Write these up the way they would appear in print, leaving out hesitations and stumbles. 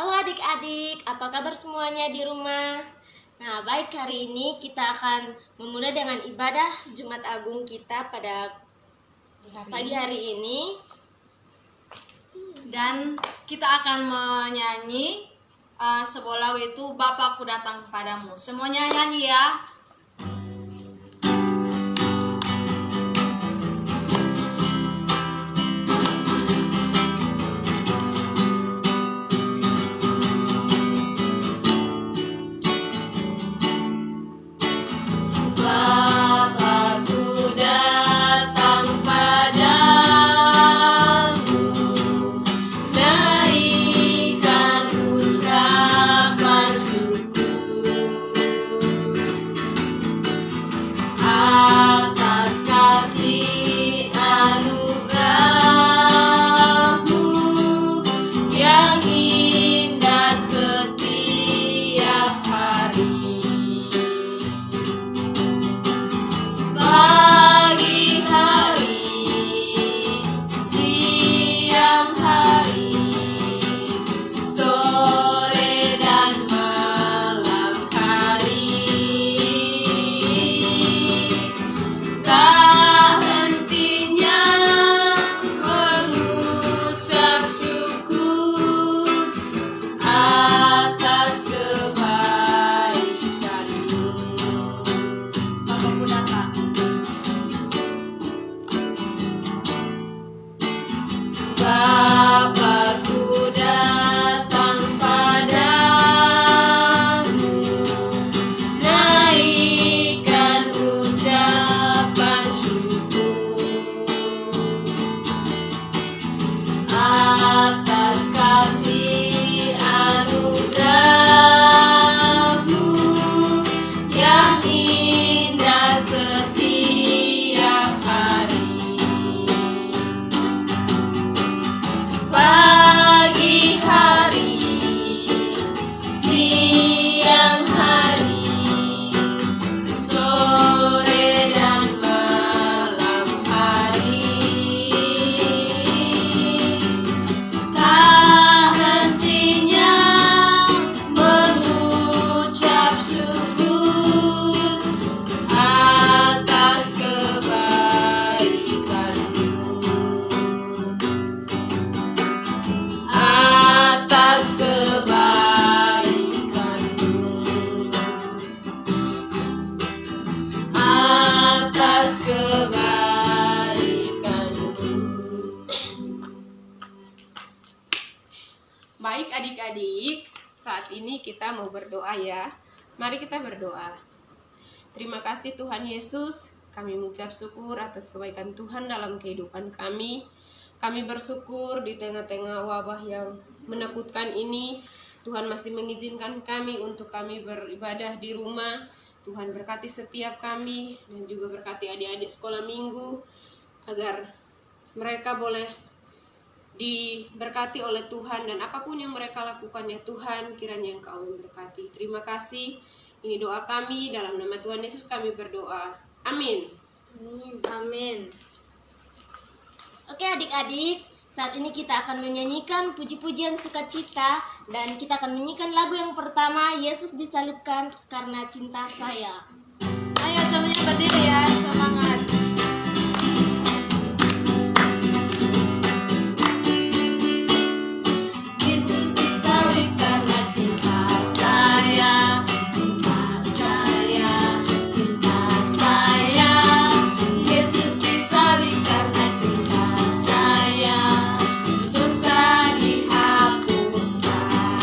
Halo adik-adik, apa kabar semuanya di rumah? Nah, baik, hari ini kita akan memulai dengan ibadah Jumat Agung kita pada pagi hari ini. Dan kita akan menyanyi sebuah lagu itu Bapakku Datang Padamu. Semuanya nyanyi ya. Bapakku datang padamu, naikkan ucapan syukur atas kasih anugerahmu yang indah setiap hari. Pagi hari, siang hari, sore dan malam hari, tak hentinya mengucap syukur atas kebaikanmu. Bapakku datang. Bapakku datang padamu, naikkan ucapan syukur atas kasih anugerahmu yang indah setiap hari. Pagi hari, siang hari, sore dan malam hari, tak hentinya mengucap syukur atas kebaikanmu. Atas kebaikanmu, atas kebaikanmu. Baik adik-adik, saat ini kita mau berdoa ya. Mari kita berdoa. Terima kasih Tuhan Yesus, kami mengucap syukur atas kebaikan Tuhan dalam kehidupan kami. Kami bersyukur di tengah-tengah wabah yang menakutkan ini, Tuhan masih mengizinkan kami untuk kami beribadah di rumah. Tuhan berkati setiap kami dan juga berkati adik-adik sekolah minggu, agar mereka boleh diberkati oleh Tuhan, dan apapun yang mereka lakukan ya Tuhan, kiranya Engkau memberkati. Terima kasih. Ini doa kami, dalam nama Tuhan Yesus kami berdoa. Amin. Amin. Oke adik-adik, saat ini kita akan menyanyikan puji-pujian sukacita. Dan kita akan menyanyikan lagu yang pertama, Yesus disalibkan karena cinta saya. Ayo semuanya berdiri ya, semangat. Yesus disalib karena cinta saya, cinta saya, cinta saya. Yesus disalib karena cinta saya, dosa dihapuskan.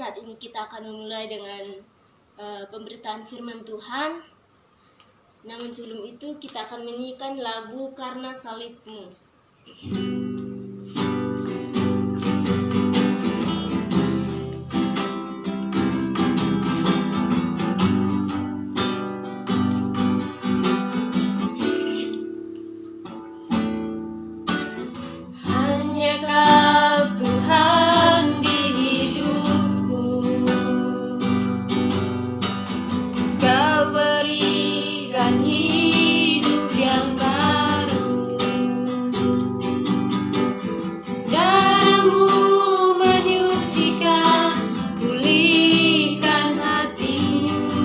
saat ini kita akan memulai dengan pemberitaan firman Tuhan. Namun sebelum itu kita akan menyanyikan lagu Karena Salibmu. Hanya Kau Tuhan di hidupku, Kau berikan hidup yang baru. Darah-Mu menyucikan, pulihkan hatiku.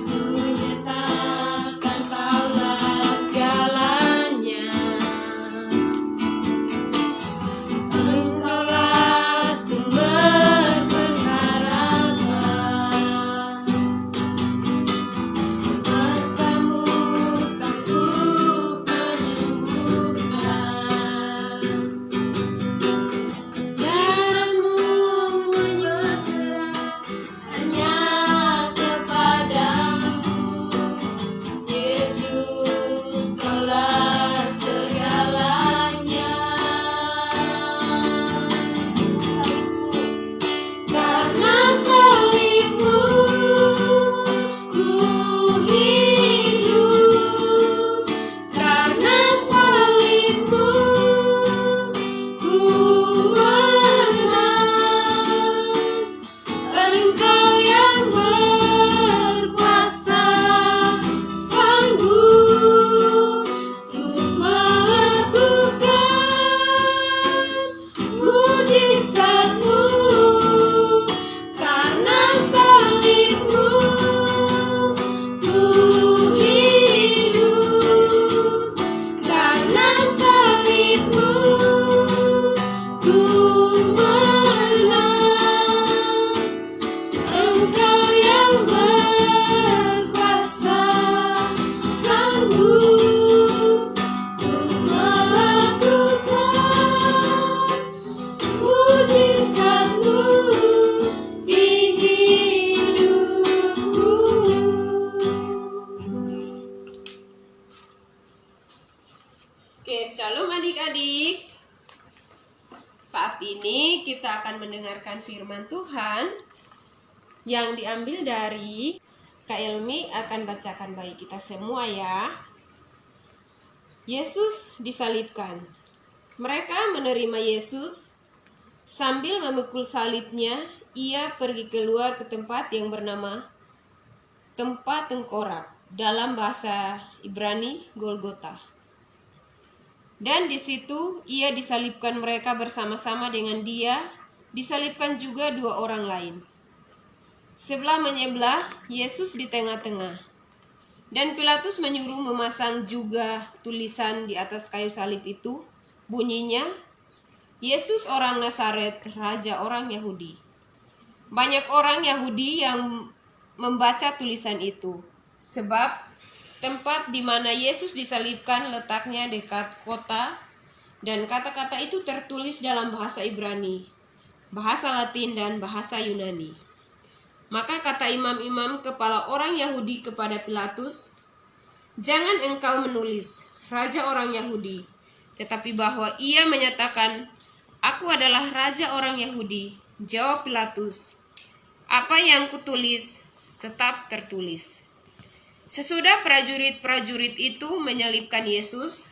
Ku nyatakan Kaulah segalanya. Engkaulah sumber pengharapan. Kuasa-Mu sanggup menyembuhkan. Darah-Mu menyerah hanya kepadamu. Yesus, Kaulah segalanya. Karena salibmu ku hidup, karena salibmu ku menang. Engkau yang berkuasa sanggup untuk melakukan mujizat-Mu. Karena salibmu ku hidup, karena salibmu ku menang. Engkau yang berkuasa sanggup untuk melakukan mujizat-Mu di hidupku. Oke, shalom adik-adik. Saat ini kita akan mendengarkan firman Tuhan yang diambil dari Kak Elmi akan bacakan bagi kita semua ya. Yesus disalibkan. Mereka menerima Yesus. Sambil memikul salibnya, ia pergi keluar ke tempat yang bernama tempat tengkorak, dalam bahasa Ibrani Golgota. Dan di situ ia disalibkan, mereka bersama-sama dengan dia, disalibkan juga dua orang lain. Sebelah menyebelah, Yesus di tengah-tengah. Dan Pilatus menyuruh memasang juga tulisan di atas kayu salib itu, bunyinya, Yesus orang Nazaret, Raja orang Yahudi. Banyak orang Yahudi yang membaca tulisan itu, sebab tempat di mana Yesus disalibkan letaknya dekat kota, dan kata-kata itu tertulis dalam bahasa Ibrani, bahasa Latin, dan bahasa Yunani. Maka kata imam-imam kepala orang Yahudi kepada Pilatus, "Jangan engkau menulis Raja orang Yahudi, tetapi bahwa ia menyatakan, 'Aku adalah Raja orang Yahudi.'" Jawab Pilatus, "Apa yang kutulis tetap tertulis." Sesudah prajurit-prajurit itu menyalibkan Yesus,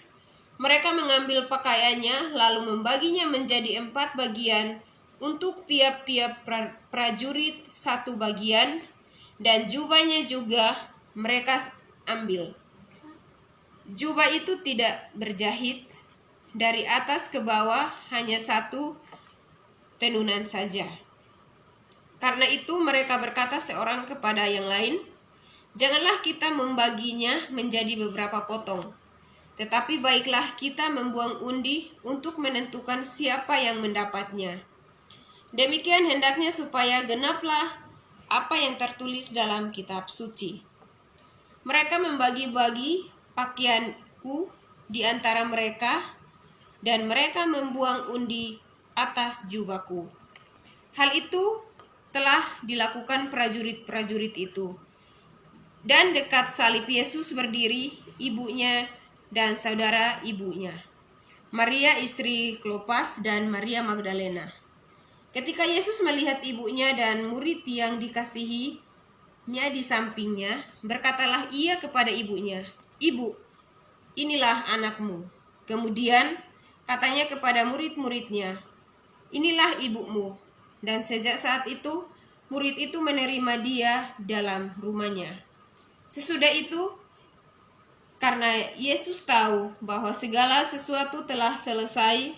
mereka mengambil pakaiannya lalu membaginya menjadi 4 bagian, untuk tiap-tiap prajurit 1 bagian, dan jubahnya juga mereka ambil. Jubah itu tidak berjahit, dari atas ke bawah hanya 1 tenunan saja. Karena itu mereka berkata seorang kepada yang lain, "Janganlah kita membaginya menjadi beberapa potong, tetapi baiklah kita membuang undi untuk menentukan siapa yang mendapatnya. Demikian hendaknya supaya genaplah apa yang tertulis dalam kitab suci." Mereka membagi-bagi pakaianku di antara mereka, dan mereka membuang undi atas jubahku. Hal itu telah dilakukan prajurit-prajurit itu. Dan dekat salib Yesus berdiri ibunya dan saudara ibunya, Maria istri Klopas dan Maria Magdalena. Ketika Yesus melihat ibunya dan murid yang dikasihinya di sampingnya, berkatalah ia kepada ibunya, "Ibu, inilah anakmu." Kemudian katanya kepada murid-muridnya, "Inilah ibumu." Dan sejak saat itu, murid itu menerima dia dalam rumahnya. Sesudah itu, karena Yesus tahu bahwa segala sesuatu telah selesai,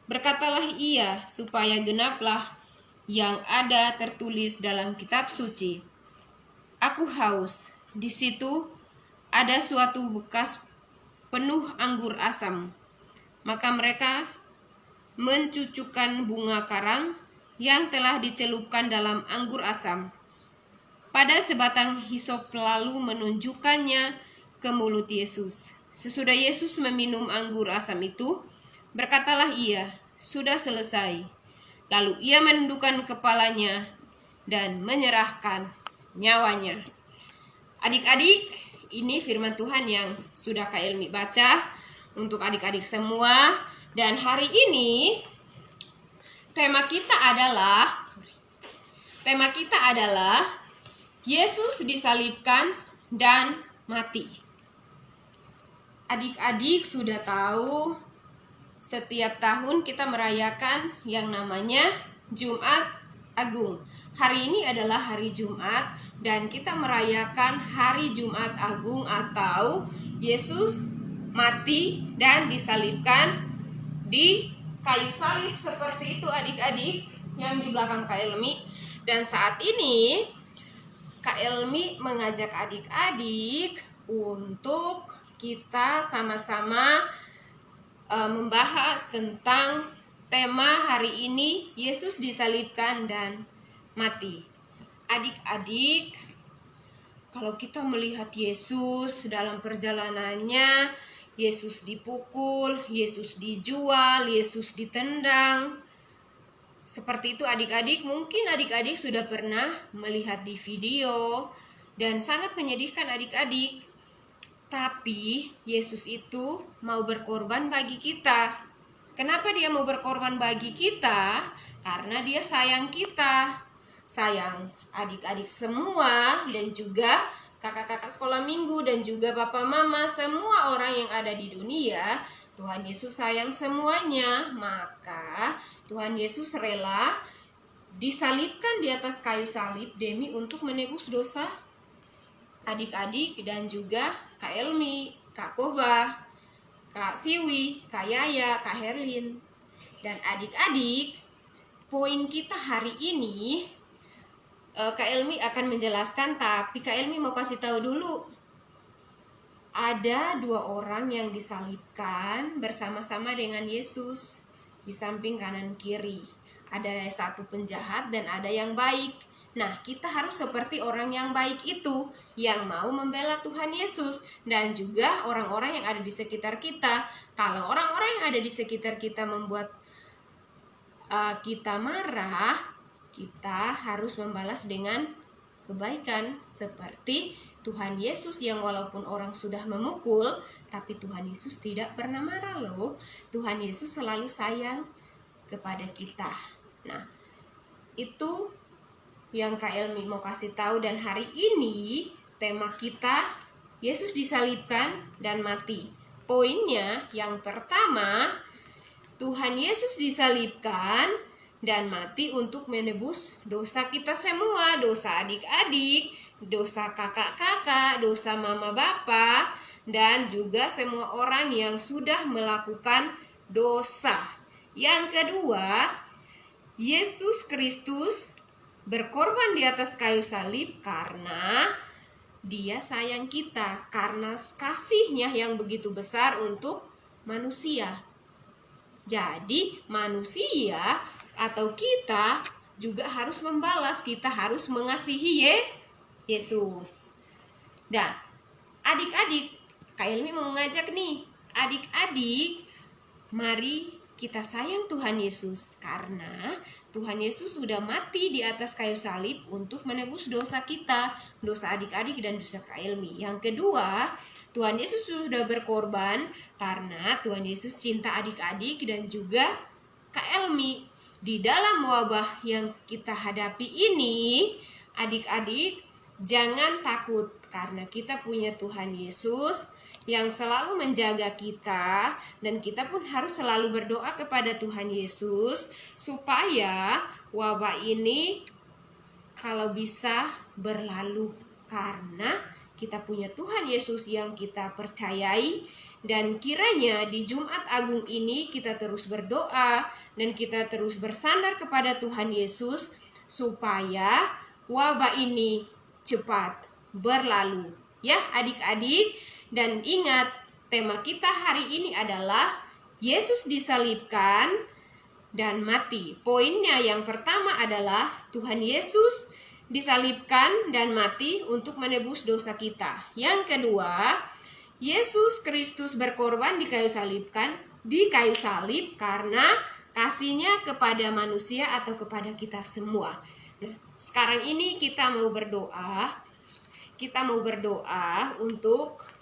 berkatalah ia supaya genaplah yang ada tertulis dalam kitab suci, "Aku haus." Di situ ada suatu bekas penuh anggur asam. Maka mereka mencucukkan bunga karang yang telah dicelupkan dalam anggur asam pada sebatang hisop lalu menunjukkannya ke mulut Yesus. Sesudah Yesus meminum anggur asam itu, berkatalah ia, "Sudah selesai." Lalu ia menundukkan kepalanya dan menyerahkan nyawanya. Adik-adik, ini firman Tuhan yang sudah Kak Elmi baca untuk adik-adik semua. Dan hari ini tema kita adalah Yesus disalibkan dan mati. Adik-adik sudah tahu, setiap tahun kita merayakan yang namanya Jumat Agung. Hari ini adalah hari Jumat dan kita merayakan hari Jumat Agung atau Yesus mati dan disalibkan di kayu salib seperti itu adik-adik yang di belakang Kak Elmi. Dan saat ini Kak Elmi mengajak adik-adik untuk kita sama-sama membahas tentang tema hari ini, Yesus disalibkan dan mati. Adik-adik, kalau kita melihat Yesus dalam perjalanannya, Yesus dipukul, Yesus dijual, Yesus ditendang. Seperti itu adik-adik, mungkin adik-adik sudah pernah melihat di video dan sangat menyedihkan adik-adik. Tapi Yesus itu mau berkorban bagi kita. Kenapa dia mau berkorban bagi kita? Karena dia sayang kita. Sayang adik-adik semua dan juga kakak-kakak sekolah minggu dan juga papa mama, semua orang yang ada di dunia. Tuhan Yesus sayang semuanya, maka Tuhan Yesus rela disalibkan di atas kayu salib demi untuk menebus dosa adik-adik dan juga Kak Elmi, Kak Koba, Kak Siwi, Kak Yaya, Kak Herlin. Dan adik-adik, poin kita hari ini Kak Elmi akan menjelaskan, tapi Kak Elmi mau kasih tahu dulu. Ada 2 orang yang disalibkan bersama-sama dengan Yesus di samping kanan kiri. Ada satu penjahat dan ada yang baik. Nah, kita harus seperti orang yang baik itu, yang mau membela Tuhan Yesus dan juga orang-orang yang ada di sekitar kita. Kalau orang-orang yang ada di sekitar kita membuat kita marah, kita harus membalas dengan kebaikan, seperti Tuhan Yesus yang walaupun orang sudah memukul, tapi Tuhan Yesus tidak pernah marah loh. Tuhan Yesus selalu sayang kepada kita. Nah, itu yang Kak Elmi mau kasih tahu. Dan hari ini tema kita Yesus disalibkan dan mati. Poinnya yang pertama, Tuhan Yesus disalibkan dan mati untuk menebus dosa kita semua, dosa adik-adik, dosa kakak-kakak, dosa mama bapak, dan juga semua orang yang sudah melakukan dosa. Yang kedua, Yesus Kristus berkorban di atas kayu salib karena Dia sayang kita, karena kasih-Nya yang begitu besar untuk manusia. Jadi manusia atau kita juga harus membalas, kita harus mengasihi Yesus. Dan adik-adik, Kak Elmi mau ngajak nih, adik-adik, mari kita sayang Tuhan Yesus karena Tuhan Yesus sudah mati di atas kayu salib untuk menebus dosa kita, dosa adik-adik dan dosa Kak Elmi. Yang kedua, Tuhan Yesus sudah berkorban karena Tuhan Yesus cinta adik-adik dan juga Kak Elmi. Di dalam wabah yang kita hadapi ini, adik-adik jangan takut karena kita punya Tuhan Yesus yang selalu menjaga kita, dan kita pun harus selalu berdoa kepada Tuhan Yesus supaya wabah ini kalau bisa berlalu, karena kita punya Tuhan Yesus yang kita percayai. Dan kiranya di Jumat Agung ini kita terus berdoa dan kita terus bersandar kepada Tuhan Yesus supaya wabah ini cepat berlalu ya adik-adik. Dan ingat, tema kita hari ini adalah Yesus disalibkan dan mati. Poinnya yang pertama adalah Tuhan Yesus disalibkan dan mati untuk menebus dosa kita. Yang kedua, Yesus Kristus berkorban di kayu salib karena kasihnya kepada manusia atau kepada kita semua. Nah, sekarang ini kita mau berdoa untuk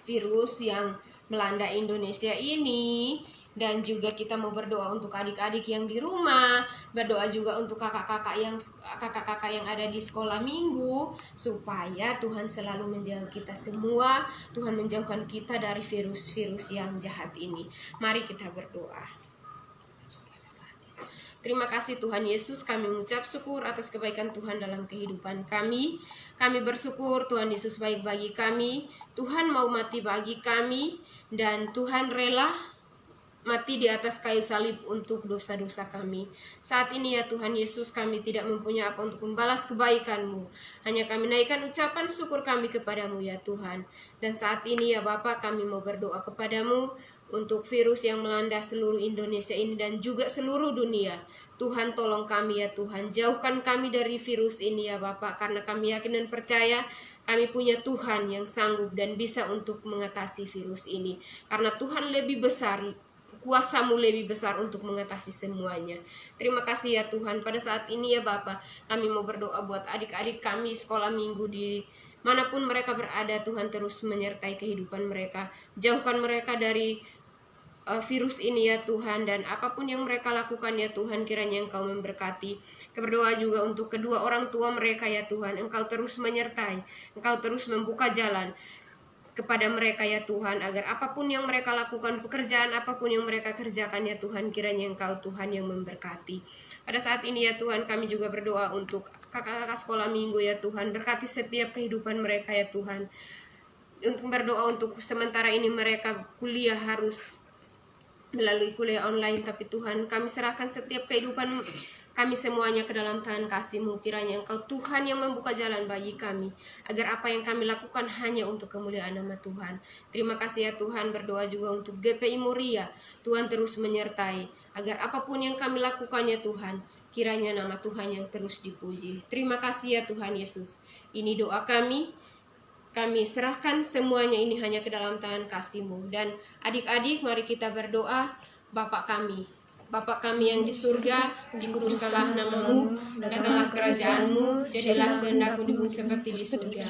virus yang melanda Indonesia ini, dan juga kita mau berdoa untuk adik-adik yang di rumah, berdoa juga untuk kakak-kakak yang ada di sekolah minggu, supaya Tuhan selalu menjaga kita semua, Tuhan menjauhkan kita dari virus-virus yang jahat ini. Mari kita berdoa. Terima kasih Tuhan Yesus, kami mengucap syukur atas kebaikan Tuhan dalam kehidupan kami. Kami bersyukur Tuhan Yesus baik bagi kami, Tuhan mau mati bagi kami, dan Tuhan rela mati di atas kayu salib untuk dosa-dosa kami. Saat ini ya Tuhan Yesus, kami tidak mempunyai apa untuk membalas kebaikan-Mu. Hanya kami naikkan ucapan syukur kami kepadamu ya Tuhan. Dan saat ini ya Bapa, kami mau berdoa kepadamu untuk virus yang melanda seluruh Indonesia ini dan juga seluruh dunia. Tuhan tolong kami ya Tuhan, jauhkan kami dari virus ini ya Bapak, karena kami yakin dan percaya kami punya Tuhan yang sanggup dan bisa untuk mengatasi virus ini. Karena Tuhan lebih besar, kuasa-Mu lebih besar untuk mengatasi semuanya. Terima kasih ya Tuhan. Pada saat ini ya Bapak, kami mau berdoa buat adik-adik kami sekolah minggu di manapun mereka berada. Tuhan terus menyertai kehidupan mereka, jauhkan mereka dari virus ini ya Tuhan, dan apapun yang mereka lakukan ya Tuhan, kiranya Engkau memberkati. Berdoa juga untuk kedua orang tua mereka ya Tuhan, Engkau terus menyertai, Engkau terus membuka jalan kepada mereka ya Tuhan, agar apapun yang mereka lakukan, pekerjaan apapun yang mereka kerjakan ya Tuhan, kiranya Engkau Tuhan yang memberkati. Pada saat ini ya Tuhan, kami juga berdoa untuk kakak-kakak sekolah minggu ya Tuhan, berkati setiap kehidupan mereka ya Tuhan. Untuk berdoa untuk sementara ini mereka kuliah harus melalui kuliah online, tapi Tuhan kami serahkan setiap kehidupan kami semuanya ke dalam tangan kasih-Mu. Kiranya Engkau Tuhan yang membuka jalan bagi kami, agar apa yang kami lakukan hanya untuk kemuliaan nama Tuhan. Terima kasih ya Tuhan. Berdoa juga untuk GPI Muria, Tuhan terus menyertai, agar apapun yang kami lakukan ya Tuhan, kiranya nama Tuhan yang terus dipuji. Terima kasih ya Tuhan Yesus. Ini doa kami serahkan semuanya ini hanya ke dalam tangan kasih-Mu. Dan adik-adik, mari kita berdoa. Bapa kami yang di surga, dikuduskanlah nama-Mu, datanglah kerajaan-Mu, jadilah kehendak-Mu di bumi seperti di surga.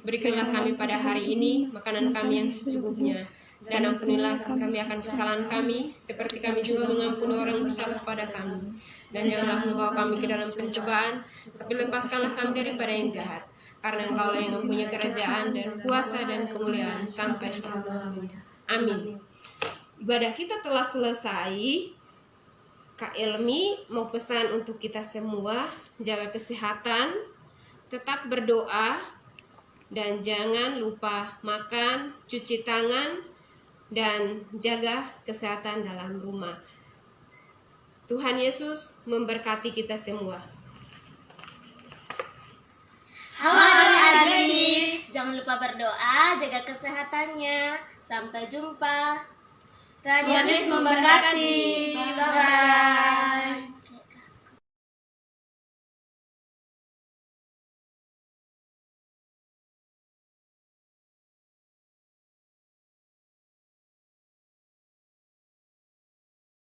Berikanlah kami pada hari ini makanan kami yang secukupnya, dan ampunilah kami akan kesalahan kami, seperti kami juga mengampuni orang bersalah pada kami. Dan janganlah membawa kami ke dalam pencobaan, tapi lepaskanlah kami daripada yang jahat. Karena Engkaulah yang mempunyai kerajaan dan kuasa dan kemuliaan sampai selama-lamanya. Amin. Ibadah kita telah selesai. Kak Elmi mau pesan untuk kita semua, jaga kesehatan, tetap berdoa, dan jangan lupa makan, cuci tangan, dan jaga kesehatan dalam rumah. Tuhan Yesus memberkati kita semua. Halo adik-adik, jangan lupa berdoa, jaga kesehatannya. Sampai jumpa. Tuhan Yesus memberkati. Bye-bye.